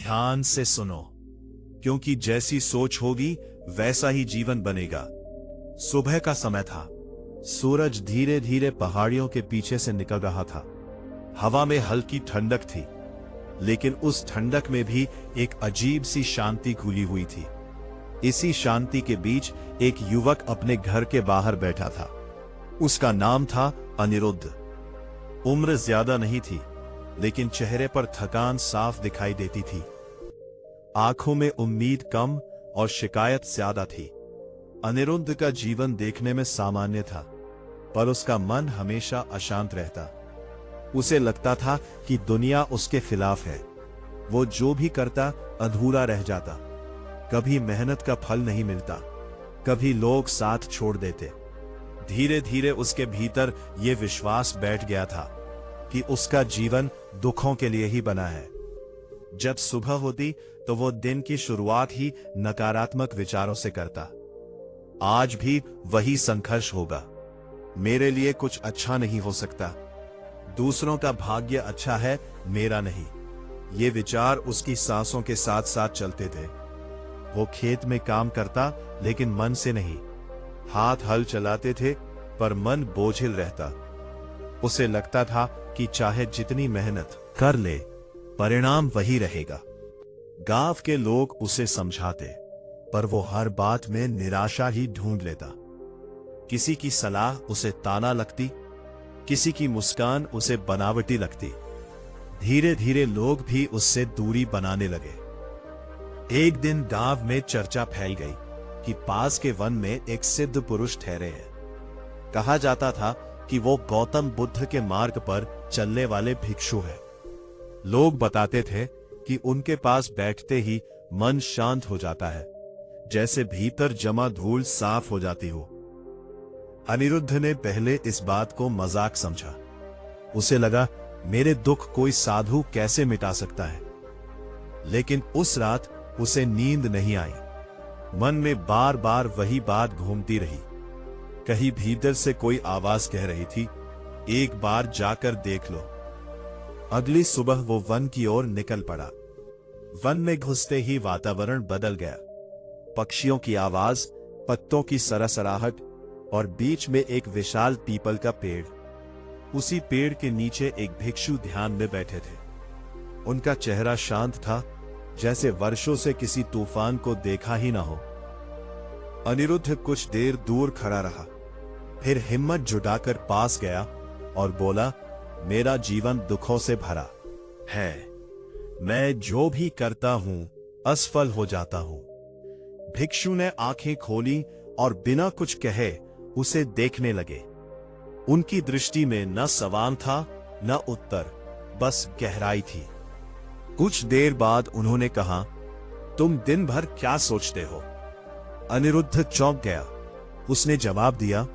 ध्यान से सुनो, क्योंकि जैसी सोच होगी वैसा ही जीवन बनेगा। सुबह का समय था। सूरज धीरे धीरे पहाड़ियों के पीछे से निकल रहा था। हवा में हल्की ठंडक थी, लेकिन उस ठंडक में भी एक अजीब सी शांति घुली हुई थी। इसी शांति के बीच एक युवक अपने घर के बाहर बैठा था। उसका नाम था अनिरुद्ध। उम्र ज्यादा नहीं थी, लेकिन चेहरे पर थकान साफ दिखाई देती थी। आंखों में उम्मीद कम और शिकायत ज्यादा थी। अनिरुद्ध का जीवन देखने में सामान्य था, पर उसका मन हमेशा अशांत रहता। उसे लगता था कि दुनिया उसके खिलाफ है। वो जो भी करता अधूरा रह जाता। कभी मेहनत का फल नहीं मिलता, कभी लोग साथ छोड़ देते। धीरे धीरे उसके भीतर यह विश्वास बैठ गया था कि उसका जीवन दुखों के लिए ही बना है। जब सुबह होती तो वो दिन की शुरुआत ही नकारात्मक विचारों से करता। आज भी वही संघर्ष होगा। मेरे लिए कुछ अच्छा नहीं हो सकता, दूसरों का भाग्य अच्छा है, मेरा नहीं। ये विचार उसकी सांसों के साथ साथ चलते थे। वो खेत में काम करता, लेकिन मन से नहीं। हाथ हल चलाते थे, पर मन बोझिल रहता। उसे लगता था कि चाहे जितनी मेहनत कर ले, परिणाम वही रहेगा। गांव के लोग उसे समझाते, पर वो हर बात में निराशा ही ढूंढ लेता। किसी की सलाह उसे ताना लगती, किसी की मुस्कान उसे बनावटी लगती। धीरे धीरे लोग भी उससे दूरी बनाने लगे। एक दिन गांव में चर्चा फैल गई कि पास के वन में एक सिद्ध पुरुष ठहरे हैं। कहा जाता था कि वो गौतम बुद्ध के मार्ग पर चलने वाले भिक्षु हैं। लोग बताते थे कि उनके पास बैठते ही मन शांत हो जाता है, जैसे भीतर जमा धूल साफ हो जाती हो। अनिरुद्ध ने पहले इस बात को मजाक समझा। उसे लगा, मेरे दुख कोई साधु कैसे मिटा सकता है। लेकिन उस रात उसे नींद नहीं आई। मन में बार बार वही बात घूमती रही। कहीं भीतर से कोई आवाज कह रही थी, एक बार जाकर देख लो। अगली सुबह वो वन की ओर निकल पड़ा। वन में घुसते ही वातावरण बदल गया। पक्षियों की आवाज, पत्तों की सरसराहट और बीच में एक विशाल पीपल का पेड़। उसी पेड़ के नीचे एक भिक्षु ध्यान में बैठे थे। उनका चेहरा शांत था, जैसे वर्षों से किसी तूफान को देखा ही ना हो। अनिरुद्ध कुछ देर दूर खड़ा रहा, फिर हिम्मत जुटाकर पास गया और बोला, मेरा जीवन दुखों से भरा है। मैं जो भी करता हूं असफल हो जाता हूं। भिक्षु ने आंखें खोली और बिना कुछ कहे उसे देखने लगे। उनकी दृष्टि में न सवाल था न उत्तर, बस गहराई थी। कुछ देर बाद उन्होंने कहा, तुम दिन भर क्या सोचते हो? अनिरुद्ध चौंक गया। उसने जवाब दिया,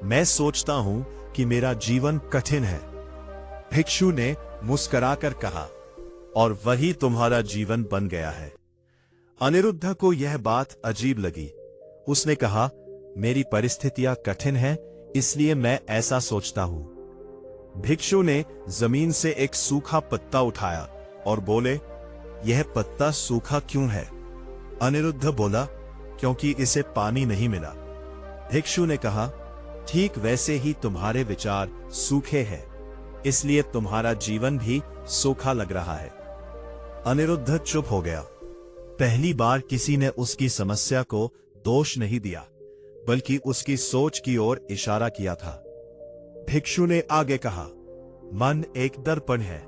मैं सोचता हूं कि मेरा जीवन कठिन है। भिक्षु ने मुस्कुराकर कहा, और वही तुम्हारा जीवन बन गया है। अनिरुद्ध को यह बात अजीब लगी। उसने कहा, मेरी परिस्थितियां कठिन हैं, इसलिए मैं ऐसा सोचता हूं। भिक्षु ने जमीन से एक सूखा पत्ता उठाया और बोले, यह पत्ता सूखा क्यों है? अनिरुद्ध बोला, क्योंकि इसे पानी नहीं मिला। भिक्षु ने कहा, ठीक वैसे ही तुम्हारे विचार सूखे हैं, इसलिए तुम्हारा जीवन भी सूखा लग रहा है। अनिरुद्ध चुप हो गया। पहली बार किसी ने उसकी समस्या को दोष नहीं दिया, बल्कि उसकी सोच की ओर इशारा किया था। भिक्षु ने आगे कहा, मन एक दर्पण है,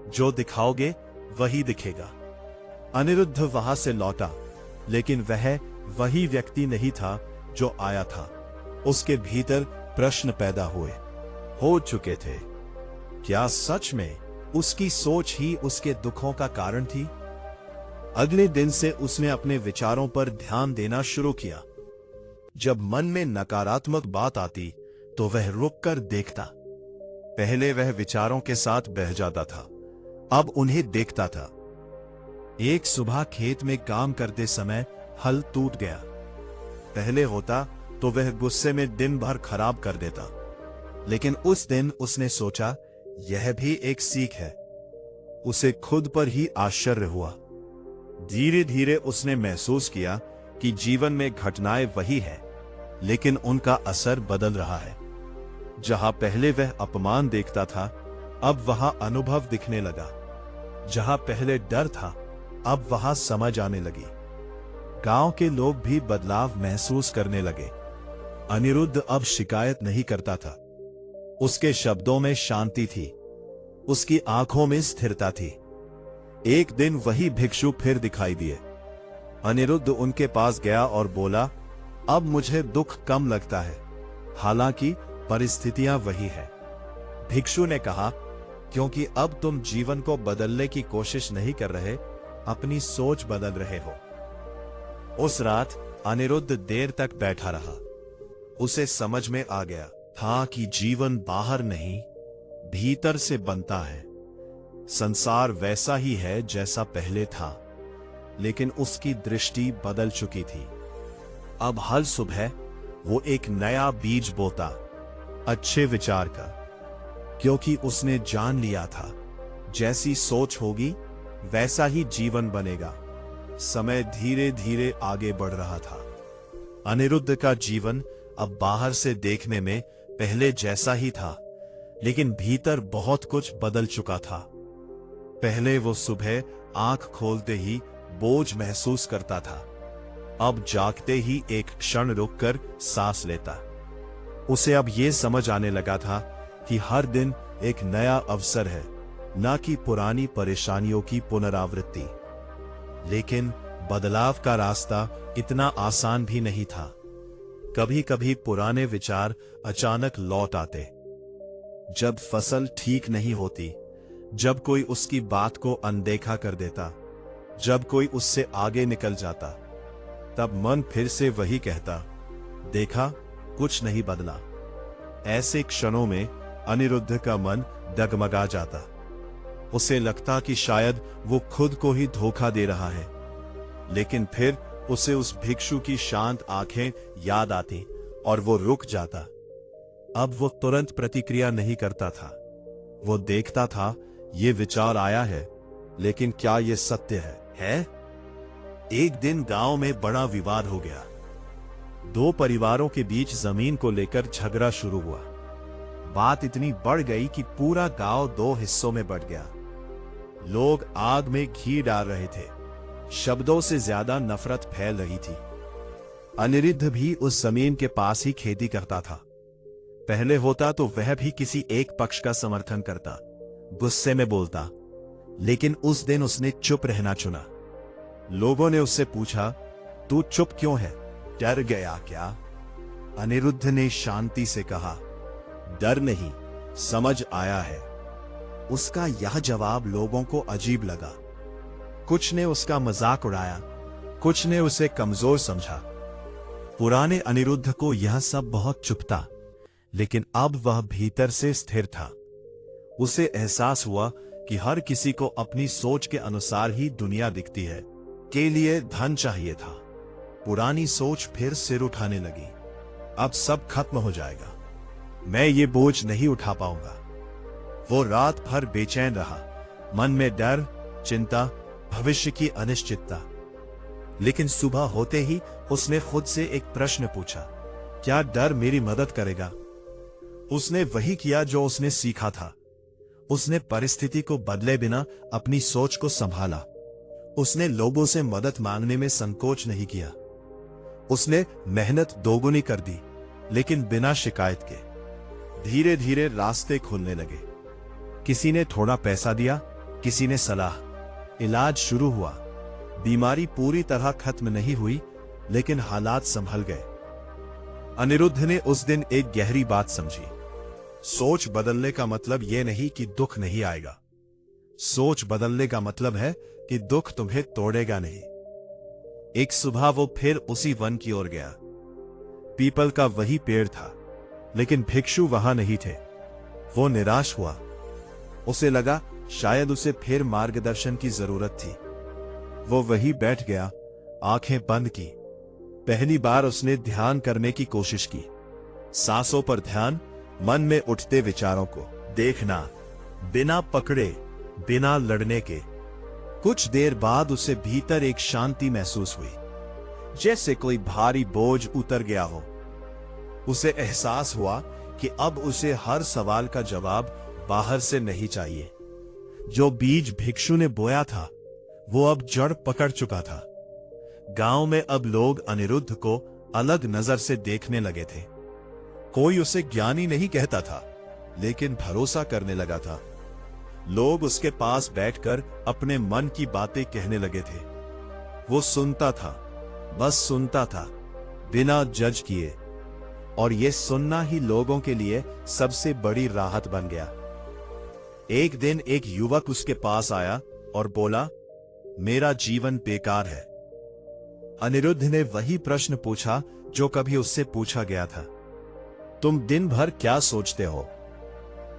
जो दिखाओगे वही दिखेगा। अनिरुद्ध वहां से लौटा, लेकिन वह वही व्यक्ति नहीं था जो आया था। उसके भीतर प्रश्न पैदा हो चुके थे। क्या सच में उसकी सोच ही उसके दुखों का कारण थी? अगले दिन से उसने अपने विचारों पर ध्यान देना शुरू किया। जब मन में नकारात्मक बात आती तो वह रुककर देखता। पहले वह विचारों के साथ बह जाता था, अब उन्हें देखता था। एक सुबह खेत में काम करते समय हल टूट गया। पहले होता तो वह गुस्से में दिन भर खराब कर देता, लेकिन उस दिन उसने सोचा, यह भी एक सीख है। उसे खुद पर ही आश्चर्य हुआ। धीरे धीरे उसने महसूस किया कि जीवन में घटनाएं वही है, लेकिन उनका असर बदल रहा है। जहां पहले वह अपमान देखता था, अब वहां अनुभव दिखने लगा। जहां पहले डर था, अब वहां समझ आने लगी। गांव के लोग भी बदलाव महसूस करने लगे। अनिरुद्ध अब शिकायत नहीं करता था। उसके शब्दों में शांति थी, उसकी आंखों में स्थिरता थी। एक दिन वही भिक्षु फिर दिखाई दिए। अनिरुद्ध उनके पास गया और बोला, अब मुझे दुख कम लगता है, हालांकि परिस्थितियां वही है। भिक्षु ने कहा, क्योंकि अब तुम जीवन को बदलने की कोशिश नहीं कर रहे, अपनी सोच बदल रहे हो। उस रात अनिरुद्ध देर तक बैठा रहा। उसे समझ में आ गया था कि जीवन बाहर नहीं, भीतर से बनता है। संसार वैसा ही है जैसा पहले था, लेकिन उसकी दृष्टि बदल चुकी थी। अब हर सुबह वो एक नया बीज बोता, अच्छे विचार का, क्योंकि उसने जान लिया था, जैसी सोच होगी वैसा ही जीवन बनेगा। समय धीरे धीरे आगे बढ़ रहा था। अनिरुद्ध का जीवन अब बाहर से देखने में पहले जैसा ही था, लेकिन भीतर बहुत कुछ बदल चुका था। पहले वो सुबह आंख खोलते ही बोझ महसूस करता था, अब जागते ही एक क्षण रुककर सांस लेता। उसे अब ये समझ आने लगा था कि हर दिन एक नया अवसर है, न कि पुरानी परेशानियों की पुनरावृत्ति। लेकिन बदलाव का रास्ता इतना आसान भी नहीं था। कभी कभी पुराने विचार अचानक लौट आते। जब फसल ठीक नहीं होती, जब कोई उसकी बात को अनदेखा कर देता, जब कोई उससे आगे निकल जाता, तब मन फिर से वही कहता, देखा, कुछ नहीं बदला। ऐसे क्षणों में अनिरुद्ध का मन डगमगा जाता। उसे लगता कि शायद वो खुद को ही धोखा दे रहा है। लेकिन फिर उसे उस भिक्षु की शांत आंखें याद आती और वो रुक जाता। अब वो तुरंत प्रतिक्रिया नहीं करता था। वो देखता था, ये विचार आया है, लेकिन क्या ये सत्य है? एक दिन गांव में बड़ा विवाद हो गया। दो परिवारों के बीच जमीन को लेकर झगड़ा शुरू हुआ। बात इतनी बढ़ गई कि पूरा गांव दो हिस्सों में बंट गया। लोग आग में घी डाल रहे थे। शब्दों से ज्यादा नफरत फैल रही थी। अनिरुद्ध भी उस जमीन के पास ही खेती करता था। पहले होता तो वह भी किसी एक पक्ष का समर्थन करता, गुस्से में बोलता, लेकिन उस दिन उसने चुप रहना चुना। लोगों ने उससे पूछा, तू चुप क्यों है? डर गया क्या? अनिरुद्ध ने शांति से कहा, डर नहीं, समझ आया है। उसका यह जवाब लोगों को अजीब लगा। कुछ ने उसका मजाक उड़ाया, कुछ ने उसे कमजोर समझा। पुराने अनिरुद्ध को यह सब बहुत चुभता, लेकिन अब वह भीतर से स्थिर था। उसे एहसास हुआ कि हर किसी को अपनी सोच के अनुसार ही दुनिया दिखती है। के लिए धन चाहिए था। पुरानी सोच फिर सिर उठाने लगी। अब सब खत्म हो जाएगा, मैं ये बोझ नहीं उठा पाऊंगा। वो रात भर बेचैन रहा, मन में डर, चिंता, भविष्य की अनिश्चितता। लेकिन सुबह होते ही उसने खुद से एक प्रश्न पूछा, क्या डर मेरी मदद करेगा? उसने वही किया जो उसने सीखा था। उसने परिस्थिति को बदले बिना अपनी सोच को संभाला। उसने लोगों से मदद मांगने में संकोच नहीं किया। उसने मेहनत दोगुनी कर दी, लेकिन बिना शिकायत के। धीरे धीरे रास्ते खुलने लगे। किसी ने थोड़ा पैसा दिया, किसी ने सलाह। इलाज शुरू हुआ। बीमारी पूरी तरह खत्म नहीं हुई, लेकिन हालात संभल गए। अनिरुद्ध ने उस दिन एक गहरी बात समझी। सोच बदलने का मतलब यह नहीं कि दुख नहीं आएगा। सोच बदलने का मतलब है कि दुख तुम्हें तोड़ेगा नहीं। एक सुबह वो फिर उसी वन की ओर गया। पीपल का वही पेड़ था, लेकिन भिक्षु वहां नहीं थे। वो निराश हुआ। उसे लगा शायद उसे फिर मार्गदर्शन की जरूरत थी। वो वहीं बैठ गया, आंखें बंद की। पहली बार उसने ध्यान करने की कोशिश की। सांसों पर ध्यान, मन में उठते विचारों को देखना, बिना पकड़े, बिना लड़ने के। कुछ देर बाद उसे भीतर एक शांति महसूस हुई, जैसे कोई भारी बोझ उतर गया हो। उसे एहसास हुआ कि अब उसे हर सवाल का जवाब बाहर से नहीं चाहिए। जो बीज भिक्षु ने बोया था वो अब जड़ पकड़ चुका था। गांव में अब लोग अनिरुद्ध को अलग नजर से देखने लगे थे। कोई उसे ज्ञानी नहीं कहता था, लेकिन भरोसा करने लगा था। लोग उसके पास बैठकर अपने मन की बातें कहने लगे थे। वो सुनता था, बस सुनता था, बिना जज किए। और ये सुनना ही लोगों के लिए सबसे बड़ी राहत बन गया। एक दिन एक युवक उसके पास आया और बोला, मेरा जीवन बेकार है। अनिरुद्ध ने वही प्रश्न पूछा जो कभी उससे पूछा गया था, तुम दिन भर क्या सोचते हो?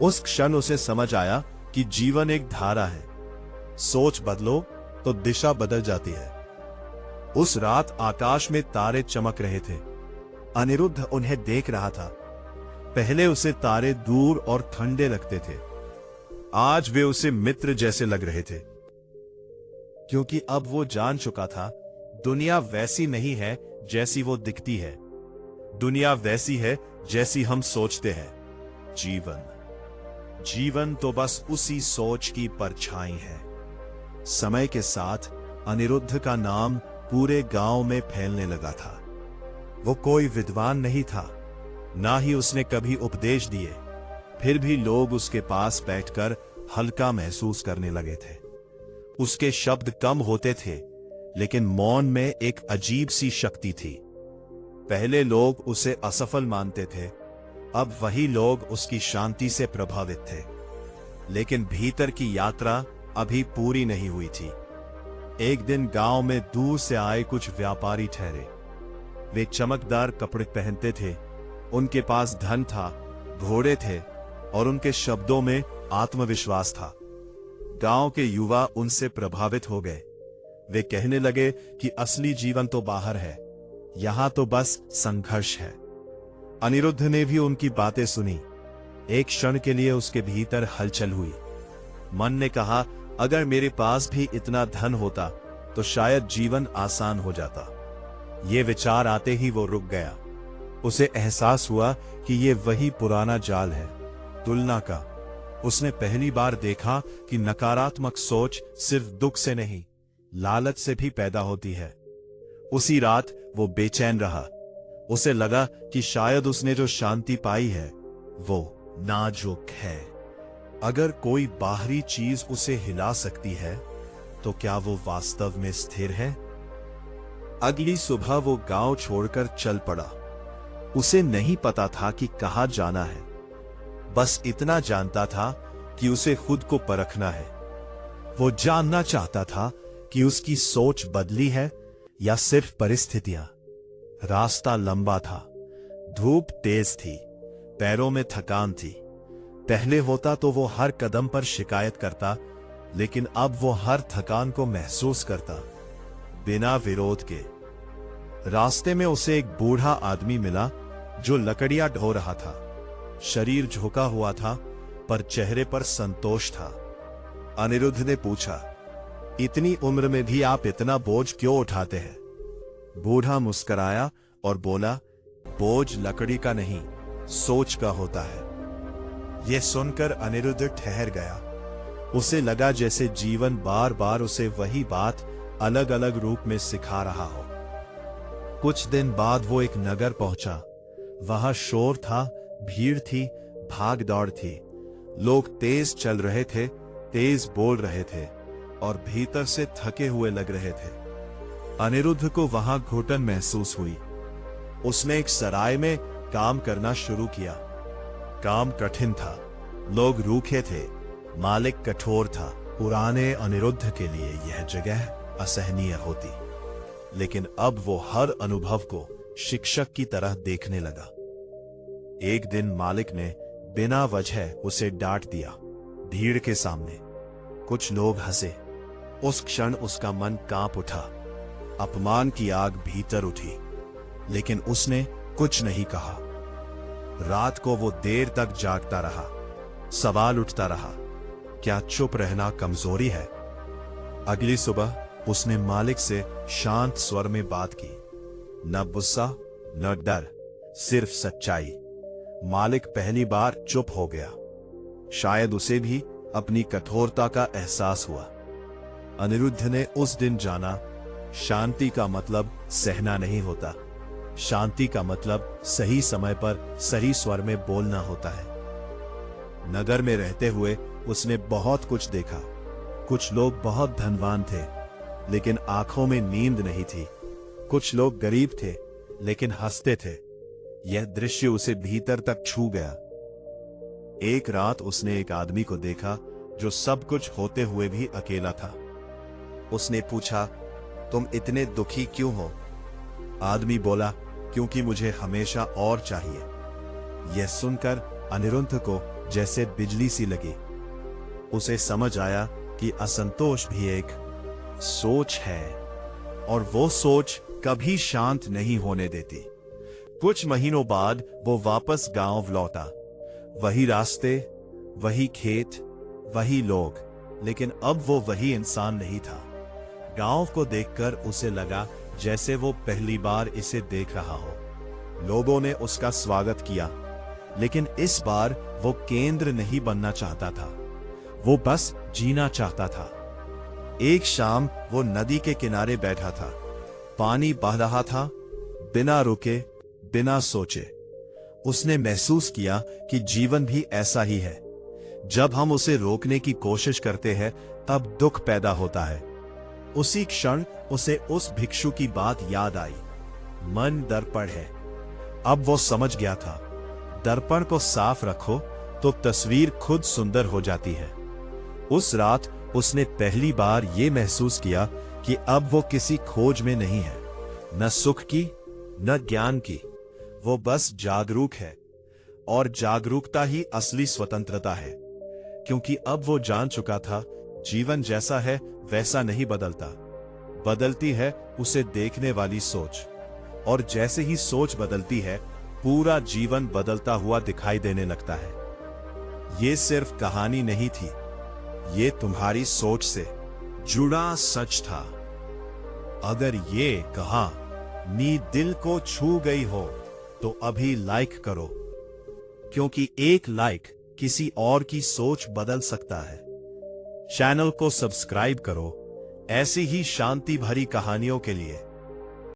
उस क्षण उसे समझ आया कि जीवन एक धारा है, सोच बदलो तो दिशा बदल जाती है। उस रात आकाश में तारे चमक रहे थे। अनिरुद्ध उन्हें देख रहा था। पहले उसे तारे दूर और ठंडे लगते थे, आज वे उसे मित्र जैसे लग रहे थे, क्योंकि अब वो जान चुका था दुनिया वैसी नहीं है जैसी वो दिखती है। दुनिया वैसी है जैसी हम सोचते हैं। जीवन तो बस उसी सोच की परछाई है। समय के साथ अनिरुद्ध का नाम पूरे गांव में फैलने लगा था। वो कोई विद्वान नहीं था, ना ही उसने कभी उपदेश दिए, फिर भी लोग उसके पास बैठकर हल्का महसूस करने लगे थे। उसके शब्द कम होते थे, लेकिन मौन में एक अजीब सी शक्ति थी। पहले लोग उसे असफल मानते थे, अब वही लोग उसकी शांति से प्रभावित थे। लेकिन भीतर की यात्रा अभी पूरी नहीं हुई थी। एक दिन गांव में दूर से आए कुछ व्यापारी ठहरे। वे चमकदार कपड़े पहनते थे, उनके पास धन था, घोड़े थे और उनके शब्दों में आत्मविश्वास था। गांव के युवा उनसे प्रभावित हो गए। वे कहने लगे कि असली जीवन तो बाहर है, यहां तो बस संघर्ष है। अनिरुद्ध ने भी उनकी बातें सुनी। एक क्षण के लिए उसके भीतर हलचल हुई। मन ने कहा, अगर मेरे पास भी इतना धन होता तो शायद जीवन आसान हो जाता। ये विचार आते ही वो रुक गया। उसे एहसास हुआ कि ये वही पुराना जाल है, तुलना का। उसने पहली बार देखा कि नकारात्मक सोच सिर्फ दुख से नहीं, लालच से भी पैदा होती है। उसी रात वो बेचैन रहा। उसे लगा कि शायद उसने जो शांति पाई है वो नाजुक है। अगर कोई बाहरी चीज उसे हिला सकती है तो क्या वो वास्तव में स्थिर है? अगली सुबह वो गांव छोड़कर चल पड़ा। उसे नहीं पता था कि कहां जाना है, बस इतना जानता था कि उसे खुद को परखना है। वो जानना चाहता था कि उसकी सोच बदली है या सिर्फ परिस्थितियां। रास्ता लंबा था, धूप तेज थी, पैरों में थकान थी। पहले होता तो वो हर कदम पर शिकायत करता, लेकिन अब वो हर थकान को महसूस करता, बिना विरोध के। रास्ते में उसे एक बूढ़ा आदमी मिला जो लकड़ियां ढो रहा था। शरीर झुका हुआ था, पर चेहरे पर संतोष था। अनिरुद्ध ने पूछा, इतनी उम्र में भी आप इतना बोझ क्यों उठाते हैं? बूढ़ा मुस्कुराया और बोला, बोझ लकड़ी का नहीं, सोच का होता है। यह सुनकर अनिरुद्ध ठहर गया। उसे लगा जैसे जीवन बार बार उसे वही बात अलग अलग रूप में सिखा रहा हो। कुछ दिन बाद वो एक नगर पहुंचा। वहां शोर था, भीड़ थी, भाग दौड़ थी। लोग तेज चल रहे थे, तेज बोल रहे थे और भीतर से थके हुए लग रहे थे। अनिरुद्ध को वहां घुटन महसूस हुई। उसने एक सराय में काम करना शुरू किया। काम कठिन था, लोग रूखे थे, मालिक कठोर था। पुराने अनिरुद्ध के लिए यह जगह असहनीय होती, लेकिन अब वो हर अनुभव को शिक्षक की तरह देखने लगा। एक दिन मालिक ने बिना वजह उसे डांट दिया, भीड़ के सामने। कुछ लोग हंसे। उस क्षण उसका मन कांप उठा। अपमान की आग भीतर उठी, लेकिन उसने कुछ नहीं कहा। रात को वो देर तक जागता रहा। सवाल उठता रहा, क्या चुप रहना कमजोरी है? अगली सुबह उसने मालिक से शांत स्वर में बात की। न गुस्सा न डर, सिर्फ सच्चाई। मालिक पहली बार चुप हो गया। शायद उसे भी अपनी कठोरता का एहसास हुआ। अनिरुद्ध ने उस दिन जाना, शांति का मतलब सहना नहीं होता। शांति का मतलब सही समय पर सही स्वर में बोलना होता है। नगर में रहते हुए उसने बहुत कुछ देखा। कुछ लोग बहुत धनवान थे, लेकिन आंखों में नींद नहीं थी। कुछ लोग गरीब थे, लेकिन हंसते थे। यह दृश्य उसे भीतर तक छू गया। एक रात उसने एक आदमी को देखा जो सब कुछ होते हुए भी अकेला था। उसने पूछा, तुम इतने दुखी क्यों हो? आदमी बोला, क्योंकि मुझे हमेशा और चाहिए। यह सुनकर अनिरुद्ध को जैसे बिजली सी लगी। उसे समझ आया कि असंतोष भी एक सोच है, और वो सोच कभी शांत नहीं होने देती। कुछ महीनों बाद वो वापस गांव लौटा। वही रास्ते, वही खेत, वही लोग, लेकिन अब वो वही इंसान नहीं था। गांव को देखकर उसे लगा जैसे वो पहली बार इसे देख रहा हो। लोगों ने उसका स्वागत किया, लेकिन इस बार वो केंद्र नहीं बनना चाहता था। वो बस जीना चाहता था। एक शाम वो नदी के किनारे बैठा था। पानी बह रहा था, बिना रुके, बिना सोचे। उसने महसूस किया कि जीवन भी ऐसा ही है। जब हम उसे रोकने की कोशिश करते हैं, तब दुख पैदा होता है। उसी क्षण उसे उस भिक्षु की बात याद आई। मन दर्पण है। अब वो समझ गया था, दर्पण को साफ रखो तो तस्वीर खुद सुंदर हो जाती है। उस रात उसने पहली बार ये महसूस किया कि अब वो किसी खोज में नहीं है, न सुख की, न ज्ञान की। वो बस जागरूक है, और जागरूकता ही असली स्वतंत्रता है। क्योंकि अब वो जान चुका था, जीवन जैसा है वैसा नहीं बदलता। बदलती है उसे देखने वाली सोच। और जैसे ही सोच बदलती है, पूरा जीवन बदलता हुआ दिखाई देने लगता है। ये सिर्फ कहानी नहीं थी, ये तुम्हारी सोच से जुड़ा सच था। अगर ये कहानी दिल को छू गई हो तो अभी लाइक करो, क्योंकि एक लाइक किसी और की सोच बदल सकता है। चैनल को सब्सक्राइब करो ऐसी ही शांति भरी कहानियों के लिए।